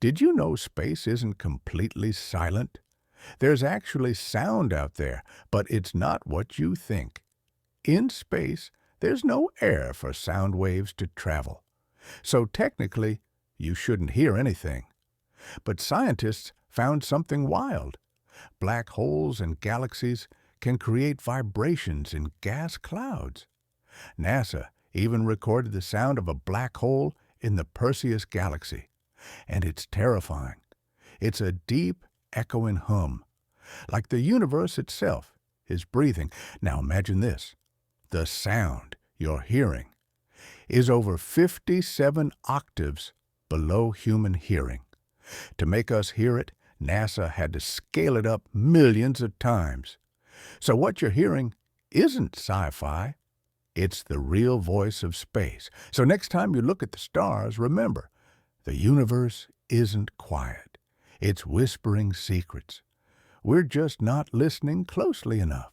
Did you know space isn't completely silent? There's actually sound out there, but it's not what you think. In space, there's no air for sound waves to travel. So technically, you shouldn't hear anything. But scientists found something wild. Black holes and galaxies can create vibrations in gas clouds. NASA even recorded the sound of a black hole in the Perseus galaxy. And it's terrifying. It's a deep, echoing hum, like the universe itself is breathing. Now imagine this. The sound you're hearing is over 57 octaves below human hearing. To make us hear it, NASA had to scale it up millions of times. So what you're hearing isn't sci-fi. It's the real voice of space. So next time you look at the stars, remember, the universe isn't quiet. It's whispering secrets. We're just not listening closely enough.